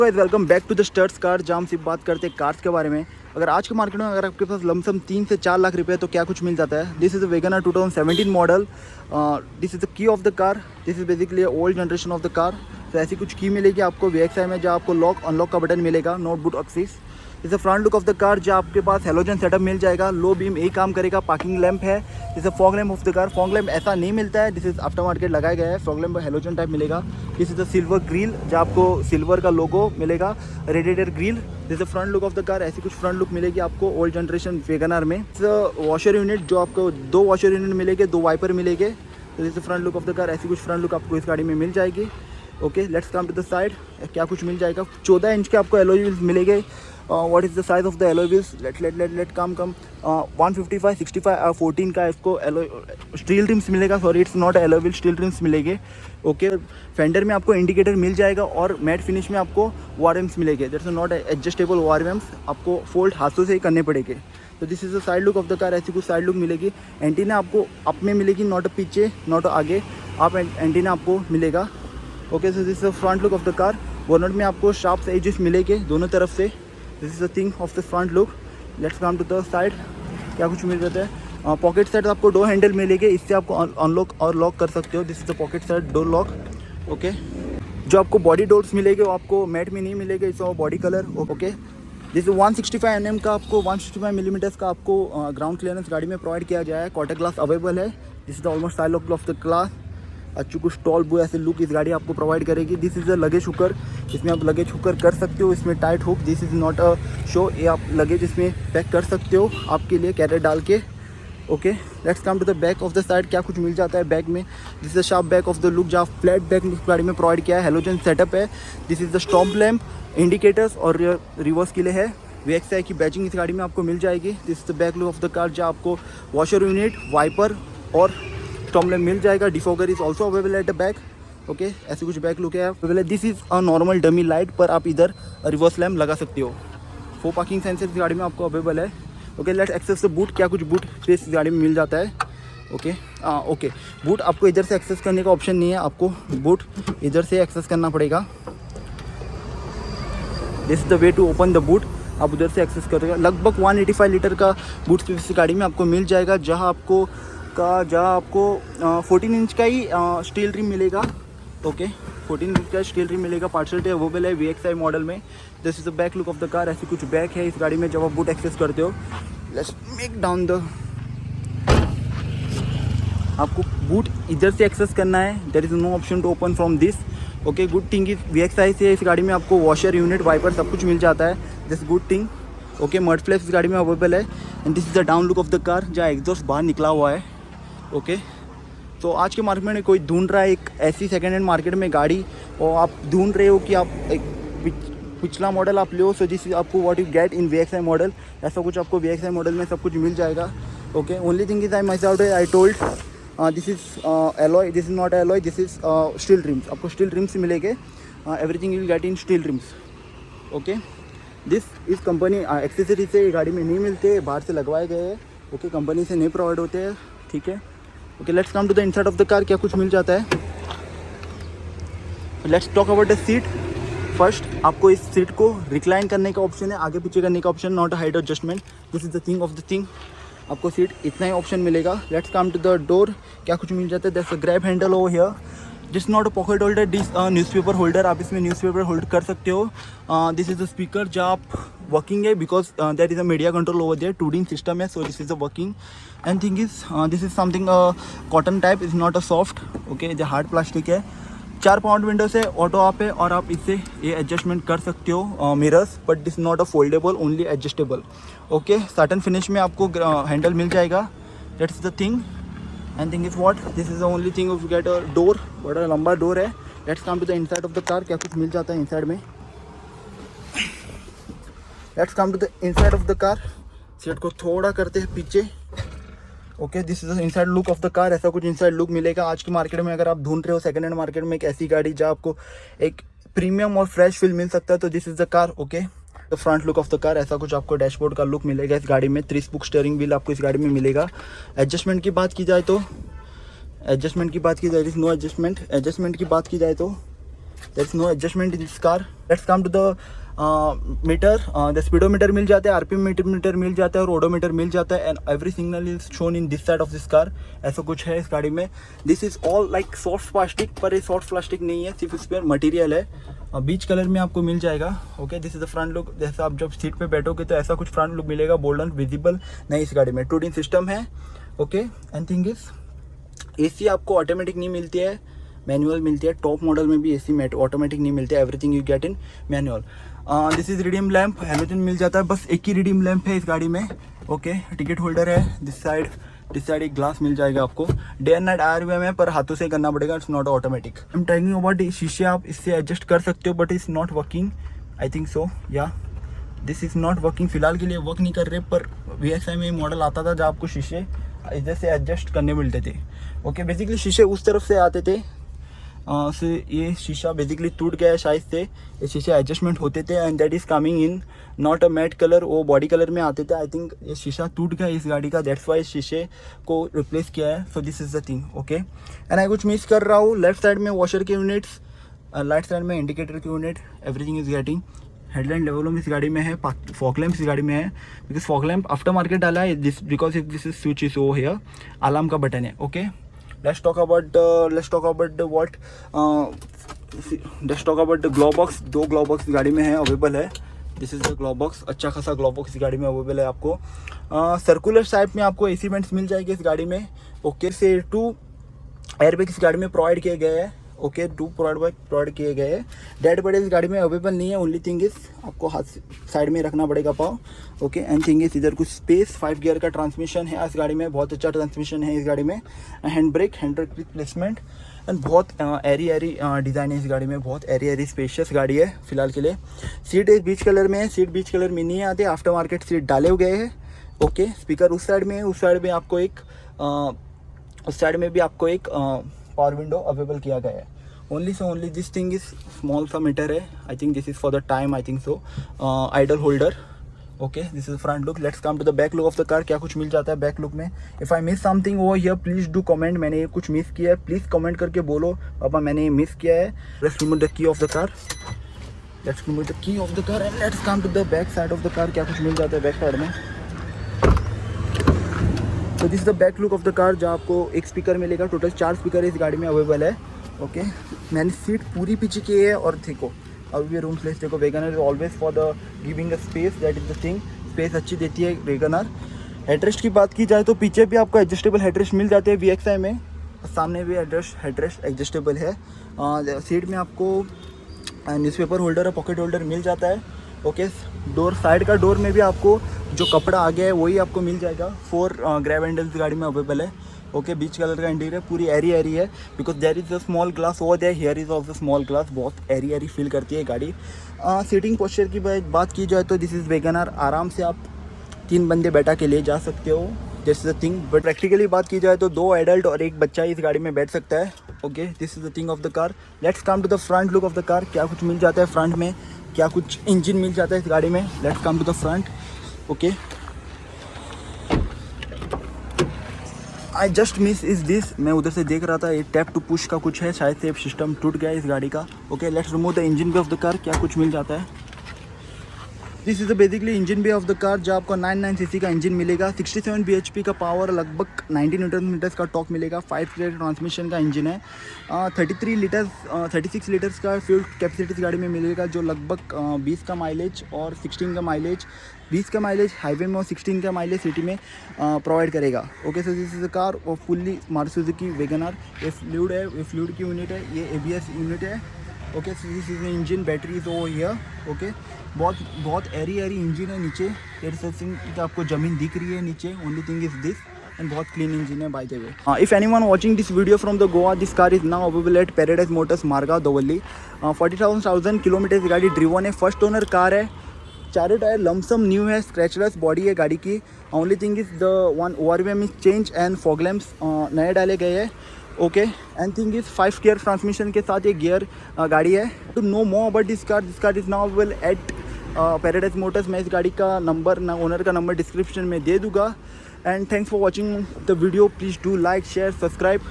Welcome back to the starts car, जहाँ हम सिर्फ बात करते हैं कार्स के बारे में। अगर आज के मार्केट में अगर आपके पास लमसम 3 से 4 लाख रुपए तो क्या कुछ मिल जाता है। This is a Wagner 2017 model. This is the key of the car. This is basically old generation of the car. तो ऐसी कुछ की मिलेगी आपको VXI में, जहाँ आपको लॉक अनलॉक का बटन मिलेगा, नोट बूट एक्सिस। इस front look of the car, जहाँ आपके पास हेलोजन सेटअप मिल जाएगा, लो बीम यही काम करेगा। पार्किंग लैंप है। जैसे fog lamp of the car, fog lamp ऐसा नहीं मिलता है, दिस इज आफ्टर मार्केट लगाया गया है। फॉग लैंप हेलोजन टाइप मिलेगा। This is the silver grill, जहाँ आपको सिल्वर का लोगो मिलेगा, रेडिएटर ग्रिल। जैसे front look of the car, ऐसी कुछ फ्रंट लुक मिलेगी आपको ओल्ड जनरेशन वैगनर में। वॉशर यूनिट, जो आपको 2 वॉशर यूनिट मिलेंगे, 2 वाइपर मिलेंगे। तो जैसे front look of the car, ऐसी कुछ फ्रंट लुक आपको इस गाड़ी में मिल जाएगी। Okay, let's come to the side. क्या कुछ मिल जाएगा। 14 इंच के आपको एलॉय व्हील्स मिलेंगे। What is the size of the alloy wheels, let come 155 65 14 का इसको एलॉय स्टील रिम्स मिलेगा। Sorry, it's not alloy wheel, steel rims मिलेंगे। ओके, फेंडर में आपको इंडिकेटर मिल जाएगा और मैट फिनिश में आपको वारम्स मिलेंगे। दैट्स नॉट एडजस्टेबल वारम्स, आपको फोल्ड हाथों से ही करने पड़ेंगे। तो this is the side look of the car. ऐसी कुछ साइड लुक मिलेगी। एंटीना आपको अप में मिलेगी, नॉट पीछे, नॉट आगे। आप एंटीना आपको मिलेगा। Okay, so this is the front look of the car. Bonnet में आपको शार्प एजेस मिलेंगे दोनों तरफ से। This is the thing of the front look. Let's come to the side. क्या कुछ मिल जाता है। पॉकेट साइड आपको डोर हैंडल मिलेंगे, इससे आपको अनलॉक और लॉक कर सकते हो। This is the pocket side door lock. Okay, जो आपको बॉडी डोर्स मिलेंगे वो आपको मैट में नहीं मिलेंगे, इसमें body colour. Okay, this 165 mm का आपको 165 मिलीमीटर्स का आपको ग्राउंड क्लियरेंस गाड़ी में प्रोवाइड किया गया है। क्वार्टर ग्लास अवेलेबल है। This is the almost style of the class. अच्छी कुछ टॉल बू ऐसे लुक इस गाड़ी आपको प्रोवाइड करेगी। This is a luggage Hooker, इसमें आप लगेज हुकर कर सकते हो। इसमें tight hook, this is not a show, ये आप लगेज इसमें पैक कर सकते हो आपके लिए कैरेट डाल के। Okay, let's come to the back of the side. क्या कुछ मिल जाता है बैक में। This is the sharp back of the look, जहाँ फ्लैट बैक गाड़ी में प्रोवाइड किया है। हेलोजन सेटअप है। This is the stop lamp, indicators और रिवर्स के लिए है। VXI की बैचिंग इस गाड़ी में आपको मिल जाएगी। This is the back look of the car, जहाँ आपको वॉशर यूनिट, वाइपर और स्टॉप लैम्प मिल जाएगा। Defogger is also available at the back. Okay, ऐसी कुछ बैक लुक है available. This is a normal dummy light, पर आप इधर रिवर्स लैम्प लगा सकते हो। 4 पार्किंग सेंसर इस गाड़ी में आपको अवेलेबल है। Okay, let's access the boot. क्या कुछ बूट स्पेस इस गाड़ी में मिल जाता है। ओके, बूट आपको इधर से एक्सेस करने का ऑप्शन नहीं है, आपको बूट इधर से एक्सेस करना पड़ेगा। This is the way to open the boot, आप उधर से एक्सेस करेगा। लगभग 185 लीटर का बूट स्पेस इस गाड़ी में आपको मिल जाएगा, जहाँ आपको 14 इंच का ही स्टील रिम मिलेगा। ओके, 14 इंच का स्टील रिम मिलेगा। पार्सल अवेलेबल है VXI मॉडल में। This is the back look of the car. ऐसी कुछ बैक है इस गाड़ी में जब आप बूट एक्सेस करते हो। लेट्स मेक डाउन द, आपको बूट इधर से एक्सेस करना है। There is no option to open from this. Okay, good thing is VXI से इस गाड़ी में आपको वॉशर यूनिट, वाइपर सब कुछ मिल जाता है। This good thing. Okay, mud flaps इस गाड़ी में अवेलेबल है। And this is the down look of the car, जहाँ एग्जॉस्ट बाहर निकला हुआ है। ओके, तो आज के मार्केट में कोई ढूंढ रहा है एक ऐसी सेकेंड हैंड मार्केट में गाड़ी, और आप ढूंढ रहे हो कि आप एक पिछला मॉडल आप लो, सो जिस आपको what you get in VXI model, ऐसा कुछ आपको VXI मॉडल में सब कुछ मिल जाएगा। Okay, only thing is I told this is alloy, this is not alloy, this is steel RIMS. आपको स्टील रिम्स मिलेंगे। Everything you get in steel RIMS. Okay, this इस कंपनी एक्सेसरी से गाड़ी में नहीं मिलते, बाहर से लगवाए गए हैं। ओके, कंपनी से नहीं प्रोवाइड होते हैं। ठीक है। Okay, let's come to the inside of the car. क्या कुछ मिल जाता है। Let's talk about the seat first. आपको इस सीट को रिक्लाइन करने का ऑप्शन है, आगे पीछे करने का option, not height adjustment. This is the thing of the thing, आपको सीट इतना ही ऑप्शन मिलेगा। Let's come to the door. क्या कुछ मिल जाता है। That's a grab handle over here. This not a pocket holder, this newspaper holder, आप इसमें न्यूज़पेपर होल्ड कर सकते हो। दिस इज द स्पीकर, जहाँ आप वर्किंग है, because there is a media control over there. 2D system है, so this is a working. And thing is this is something cotton type, is not a soft. Okay, जो hard plastic है। 4 pound Windows है, auto आप है, और आप इससे ये एडजस्टमेंट कर सकते हो mirrors, but this not a foldable, only adjustable. Okay, satin finish में आपको हैंडल मिल जाएगा। That's the thing. And thing is what, this is the only thing of get a door, बड़ा लंबा डोर है। Let's come to the inside of the car. क्या कुछ मिल जाता है इनसाइड में। Let's come to the inside of the car. Seat को थोड़ा करते हैं पीछे। Okay, this is the inside look of the car. ऐसा कुछ इनसाइड लुक मिलेगा आज की मार्केट में। अगर आप ढूंढ रहे हो सेकंड हैंड मार्केट में एक ऐसी गाड़ी जहाँ आपको एक प्रीमियम और फ्रेश फील मिल सकता है, तो this is the car. Okay, the front look of the car. ऐसा कुछ आपको डैशबोर्ड का लुक मिलेगा इस गाड़ी में। 3 स्पोक स्टीयरिंग व्हील आपको इस गाड़ी में मिलेगा। एडजस्टमेंट की बात की जाए तो नो एडजस्टमेंट की बात की जाए तो there is no adjustment in this car. Let's come to the meter. The speedometer मिल जाता है, आरपीएम मीटर मिल जाता है और ओडोमीटर मिल जाता है. And every signal is shown in this side of this car. ऐसा कुछ है इस गाड़ी में. This is all like soft plastic, पर ये सॉफ्ट प्लास्टिक नहीं है, सिर्फ इस पर मटीरियल है. बीच कलर में आपको मिल जाएगा. Okay, this is the front look. जैसा आप जब सीट पे बैठोगे तो ऐसा कुछ फ्रंट लुक मिलेगा, बोल्ड एंड विजिबल नहीं इस गाड़ी में. 2D सिस्टम है. Okay, and thing is AC आपको ऑटोमेटिक नहीं मिलती है, मैनुअल मिलती है. टॉप मॉडल में भी एसी ऑटोमेटिक नहीं मिलती है. Everything you get in manual. This is redeem lamp, halogen मिल जाता है. बस एक ही रिडीम लैम्प है इस गाड़ी में. ओके, टिकट होल्डर है. दिस साइड एक ग्लास मिल जाएगा आपको. डे एंड नाइट आरवीएम है, पर हाथों से करना पड़ेगा. It's not automatic. I am telling about शीशे, आप इससे एडजस्ट कर सकते हो, but it's not working. I think सो या दिस इज़ नॉट वर्किंग. फिलहाल के लिए वर्क नहीं कर रहे, पर VXI में मॉडल आता था जहाँ आपको शीशे इधर से एडजस्ट करने मिलते थे. ओके, बेसिकली शीशे उस तरफ से आते थे. से ये शीशा बेसिकली टूट गया है शायद से. ये शीशे एडजस्टमेंट होते थे and that is coming in not a matte colour, वो बॉडी कलर में आते थे. आई थिंक ये शीशा टूट गया इस गाड़ी का, दैट्स वाई शीशे को रिप्लेस किया है. So this is the thing. Okay, and I कुछ मिस कर रहा हूँ. लेफ्ट साइड में वॉशर के यूनिट्स, राइट साइड में इंडिकेटर के unit, everything is getting. Headlight level में इस गाड़ी में है. फॉग लैम्प इस गाड़ी में है, because fog lamp after market डाला है. Because if this is switch is oh here, alarm का बटन है. Okay, let's talk about the glove box. 2 glove box इस गाड़ी में है, अवेलेबल है. This is the glove box. अच्छा खासा ग्लोव बॉक्स इस गाड़ी में अवेलेबल है आपको. सर्कुलर टाइप में आपको एसी वेंट्स मिल जाएगी इस गाड़ी में. ओके, से 2 एयरबैग इस गाड़ी में प्रोवाइड किए गए हैं. ओके, 2 प्रोवाइड किए गए हैं. डेड बॉडी इस गाड़ी में अवेलेबल नहीं है. ओनली थिंग इज आपको हाथ साइड में रखना पड़ेगा पाव. ओके, एंड थिंग इज इधर कुछ स्पेस. 5 गियर का ट्रांसमिशन है इस गाड़ी में, बहुत अच्छा ट्रांसमिशन है इस गाड़ी में. हैंड ब्रेक प्लेसमेंट एंड बहुत एरी डिज़ाइन है इस गाड़ी में. बहुत एरी स्पेशियस गाड़ी है फिलहाल के लिए. सीट एक बीच कलर में है. सीट बीच कलर में नहीं आते, आफ्टर मार्केट सीट डाले हुए गए हैं. ओके, स्पीकर उस साइड में है. उस साइड में भी आपको एक पावर विंडो अवेलेबल किया गया है. Only this thing is small सा मीटर है. I think this is for the time. I think so idle holder. Okay, this is front look. Let's come to the back look of the car. क्या कुछ मिल जाता है back look में. If I miss something over here, please do comment. मैंने ये कुछ miss किया है, प्लीज़ कमेंट करके बोलो पापा मैंने ये मिस किया है. Let's remove the key of the car. And let's come to the back side of the car. क्या कुछ मिल जाता है बैक साइड में. तो this is the back look of the car, जहाँ आपको एक स्पीकर मिलेगा. टोटल 4 स्पीकर इस गाड़ी में अवेलेबल है. ओके, मैंने सीट पूरी पीछे की है. और देखो अभी भी रूम प्लेस देखो. Wagner is always for the giving a space, that is the thing. Space अच्छी देती है वैगनर. हेडरेस्ट की बात की जाए तो पीछे भी आपको एडजस्टेबल हेडरेस्ट मिल जाते हैं VXI में. सामने भी हेडरेस्ट एडजस्टेबल है. सीट में आपको न्यूज़पेपर होल्डर और पॉकेट होल्डर मिल जाता है. ओके, डोर साइड का डोर में भी आपको जो कपड़ा आ गया है वही आपको मिल जाएगा. 4 ग्रैब हैंडल्स गाड़ी में अवेलेबल है. ओके, बीच कलर का इंटीरियर पूरी एरी है, because there is a small glass over there. Here is also small glass. बहुत एरी फील करती है गाड़ी. सीटिंग पोस्चर की बात की जाए तो दिस इज़ वैगनर. आराम से आप 3 बंदे बैठा के ले जा सकते हो. This is the thing. But practically बात की जाए तो 2 एडल्ट और 1 बच्चा इस गाड़ी में बैठ सकता है. Okay, this is the thing of the car. Let's come to the front look of the car. क्या कुछ मिल जाता है फ्रंट में, क्या कुछ इंजन मिल जाता है इस गाड़ी में. Let's come to the front. Okay, I just miss is this. मैं उधर से देख रहा था, ये टैप टू पुश का कुछ है, शायद से सिस्टम टूट गया है इस गाड़ी का. Okay, let's remove the engine bay of the car. क्या कुछ मिल जाता है. This is basically engine bay of the car, जहाँ आपको 99 सीसी का इंजन मिलेगा. 67 bhp का पावर, लगभग 90 न्यूटन मीटर्स का टॉर्क मिलेगा. 5 स्पीड ट्रांसमिशन का इंजन है. 36 लीटर्स का फ्यूल कैपेसिटी इस गाड़ी में मिलेगा, जो लगभग 20 का माइलेज और 16 का माइलेज. 20 का माइलेज हाईवे में और 16 का माइलेज सिटी में प्रोवाइड करेगा. Okay, so this is the car और फुल्ली मारुति सुजुकी वैगनर. ये फ्लूइड है, ये फ्लूइड की यूनिट है, ये ABS यूनिट है. Okay, so this is engine. Battery is over here. Okay, बहुत एरी इंजन है नीचे. आपको ज़मीन दिख रही है नीचे. Only thing is this. And बहुत क्लीन इंजन है by the way. If anyone watching this video from the Goa, this car is now available at Paradise Motors Margao Dovali. 40,000 kilometre गाड़ी ड्रिवन है. फर्स्ट ओनर कार है. चारों टायर लमसम न्यू है. Scratchless body है गाड़ी की. Only thing is the one ORVM is change and fog lamps नए डाले गए हैं. Okay, and thing is 5 gear transmission के साथ ये गियर गाड़ी है. To know more about this car is now available at Paradise Motors. मैं इस गाड़ी का नंबर ओनर का नंबर डिस्क्रिप्शन में दे दूँगा. And thanks for watching the video. Please do like, share, subscribe.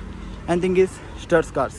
And thing is stars cars.